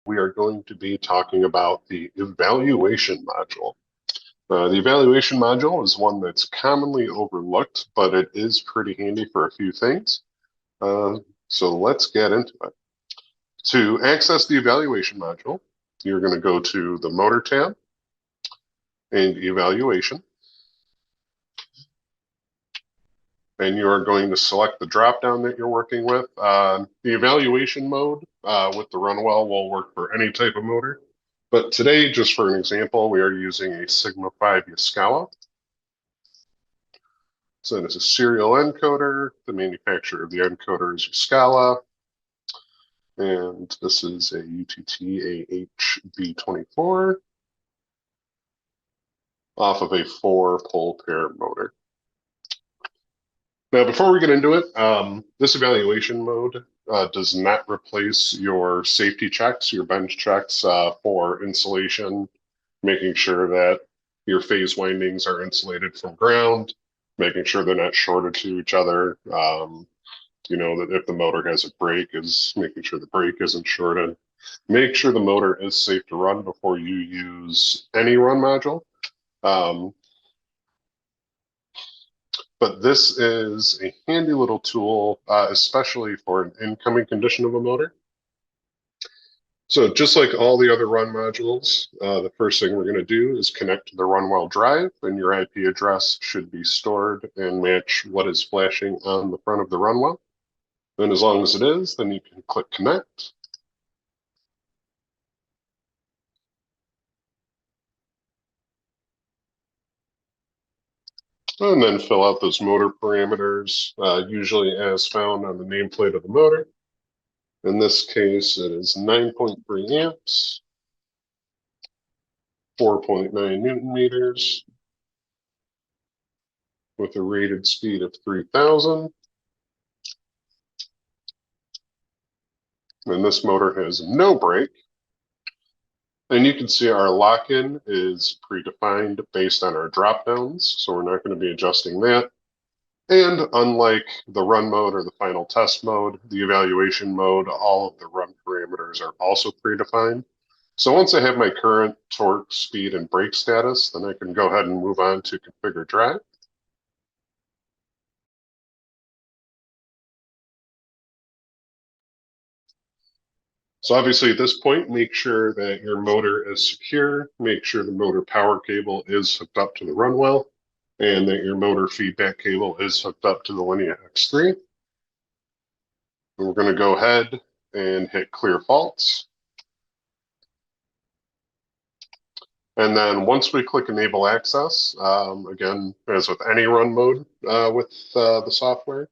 we are going to be talking about the evaluation module. The evaluation module is one that's commonly overlooked, but it is pretty handy for a few things. So let's get into it. To access the evaluation module, you're going to go to the Motor tab and Evaluation. And you are going to select the drop-down that you're working with. The evaluation mode with the Runwell will work for any type of motor. But today, just for an example, we are using a Sigma 5 Yaskawa. So it is a serial encoder. The manufacturer of the encoder is Yaskawa. And this is a UTT AHB24 off of a 4-pole pair motor. Now, before we get into it, this evaluation mode does not replace your safety checks, your bench checks for insulation, making sure that your phase windings are insulated from ground, making sure they're not shorted to each other. That if the motor has a brake, is making sure the brake isn't shorted. Make sure the motor is safe to run before you use any run module. But this is a handy little tool, especially for an incoming condition of a motor. So just like all the other run modules, the first thing we're going to do is connect to the Runwell drive, and your IP address should be stored and match what is flashing on the front of the Runwell. And as long as it is, then you can click connect. And then fill out those motor parameters, usually as found on the nameplate of the motor. In this case, it is 9.3 amps, 4.9 Newton meters, with a rated speed of 3,000. And this motor has no brake. And you can see our lock-in is predefined based on our drop-downs, so we're not going to be adjusting that. And unlike the run mode or the final test mode, the evaluation mode, all of the run parameters are also predefined. So once I have my current torque, speed, and brake status, then I can go ahead and move on to configure drive. So obviously at this point, make sure that your motor is secure, make sure the motor power cable is hooked up to the Runwell, and that your motor feedback cable is hooked up to the Linea X3. And we're going to go ahead and hit clear faults. And then once we click enable access, again, as with any run mode with the software,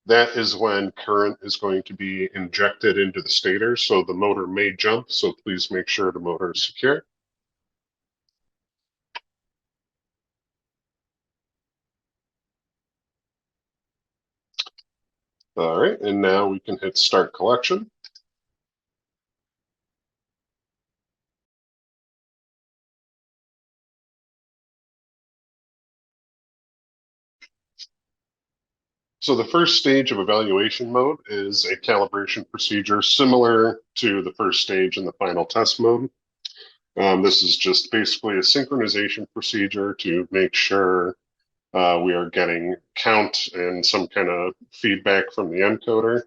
that is when current is going to be injected into the stator. So the motor may jump, so please make sure the motor is secure. All right, and now we can hit start collection. So the first stage of evaluation mode is a calibration procedure similar to the first stage in the final test mode. This is just basically a synchronization procedure to make sure we are getting count and some kind of feedback from the encoder,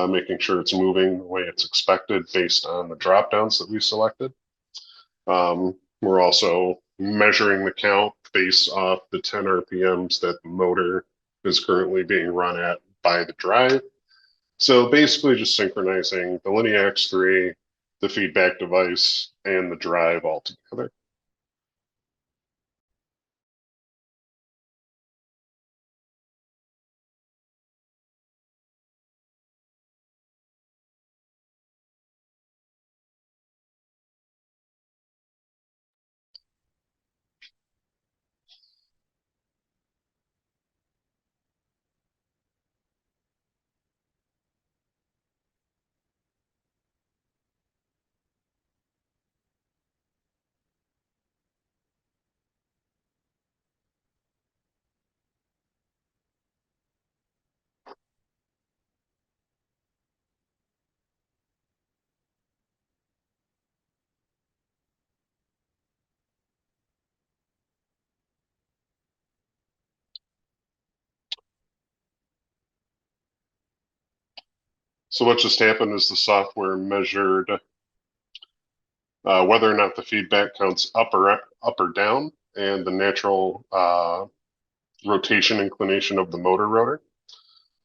making sure it's moving the way it's expected based on the drop-downs that we selected. We're also measuring the count based off the 10 RPMs that the motor is currently being run at by the drive. So basically just synchronizing the Linea X3, the feedback device, and the drive all together. So what just happened is the software measured whether or not the feedback counts up or down, and the natural rotation inclination of the motor rotor.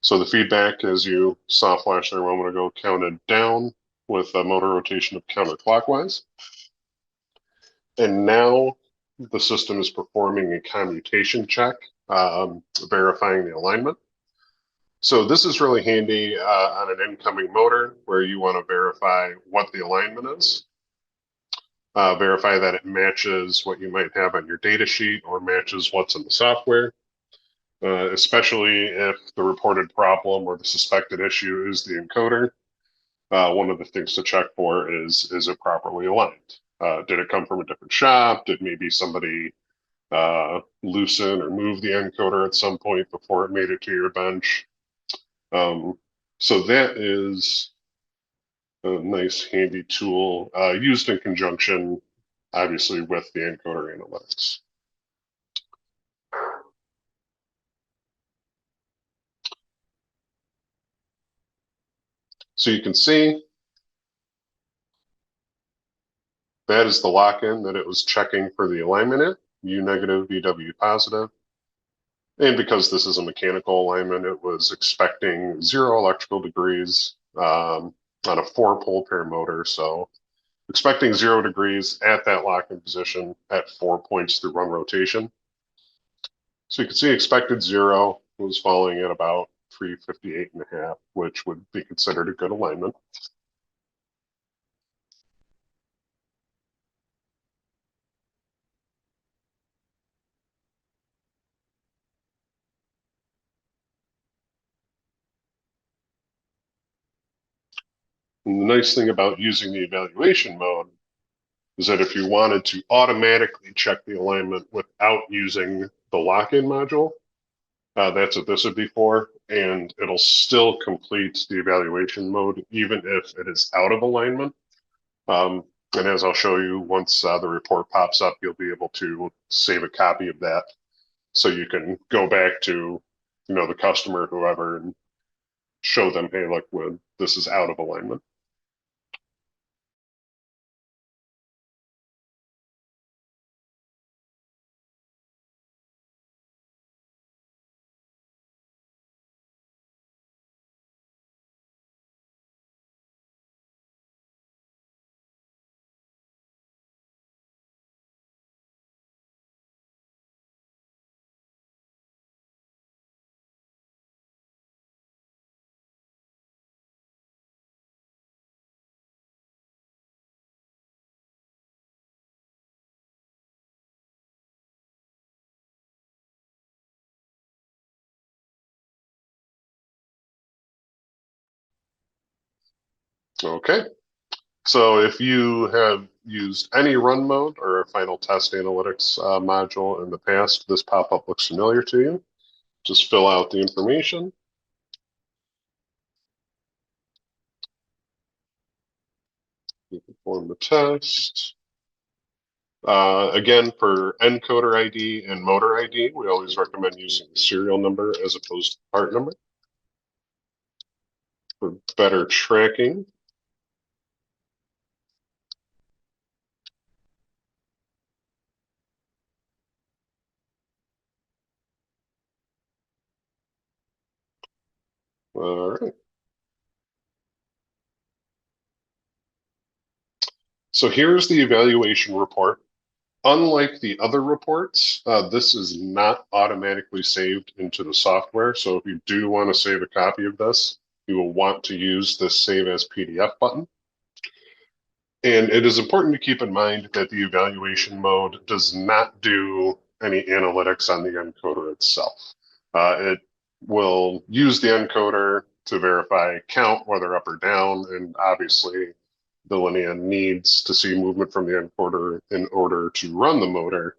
So the feedback, as you saw flash there a moment ago, counted down with a motor rotation of counterclockwise. And now the system is performing a commutation check, verifying the alignment. So this is really handy on an incoming motor where you want to verify what the alignment is. Verify that it matches what you might have on your data sheet or matches what's in the software, especially if the reported problem or the suspected issue is the encoder. One of the things to check for is it properly aligned? Did it come from a different shop? Did maybe somebody loosen or move the encoder at some point before it made it to your bench? So that is a nice handy tool used in conjunction, obviously, with the encoder analytics. So you can see that is the lock-in that it was checking for the alignment in, U negative, VW positive. And because this is a mechanical alignment, it was expecting 0 electrical degrees on a 4-pole pair motor. So expecting 0 degrees at that lock-in position at 4 points through run rotation. So you can see expected 0 was falling at about 358.5, which would be considered a good alignment. And the nice thing about using the evaluation mode is that if you wanted to automatically check the alignment without using the lock-in module, that's what this would be for, and it'll still complete the evaluation mode even if it is out of alignment. And as I'll show you, once the report pops up, you'll be able to save a copy of that so you can go back to the customer, whoever, and show them, hey, look, this is out of alignment. Okay. So if you have used any run mode or a final test analytics module in the past, this pop-up looks familiar to you. Just fill out the information. You perform the test. Again, for encoder ID and motor ID, we always recommend using the serial number as opposed to part number for better tracking. All right. So here's the evaluation report. Unlike the other reports, this is not automatically saved into the software. So if you do want to save a copy of this, you will want to use the Save as PDF button. And it is important to keep in mind that the evaluation mode does not do any analytics on the encoder itself. It will use the encoder to verify count, whether up or down, and obviously the Linea needs to see movement from the encoder in order to run the motor,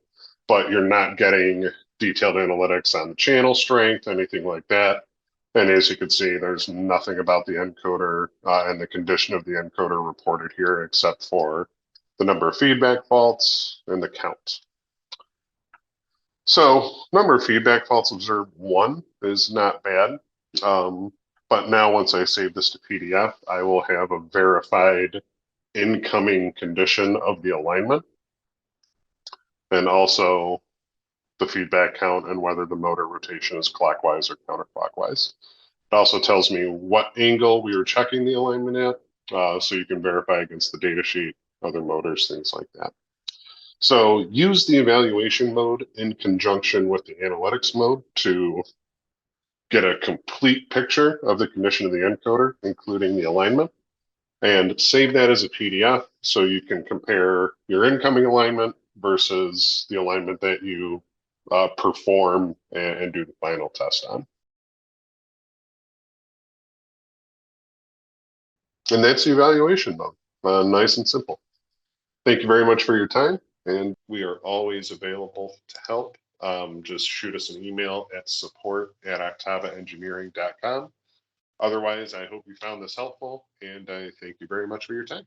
but you're not getting detailed analytics on the channel strength, anything like that. And as you can see, there's nothing about the encoder and the condition of the encoder reported here except for the number of feedback faults and the count. So number of feedback faults observed 1 is not bad. But now once I save this to PDF, I will have a verified incoming condition of the alignment, and also the feedback count and whether the motor rotation is clockwise or counterclockwise. It also tells me what angle we were checking the alignment at, so you can verify against the data sheet, other motors, things like that. So use the evaluation mode in conjunction with the analytics mode to get a complete picture of the condition of the encoder, including the alignment, and save that as a PDF so you can compare your incoming alignment versus the alignment that you perform and do the final test on. And that's the evaluation mode. Nice and simple. Thank you very much for your time, and we are always available to help. Just shoot us an email at support@octavaengineering.com. Otherwise, I hope you found this helpful, and I thank you very much for your time.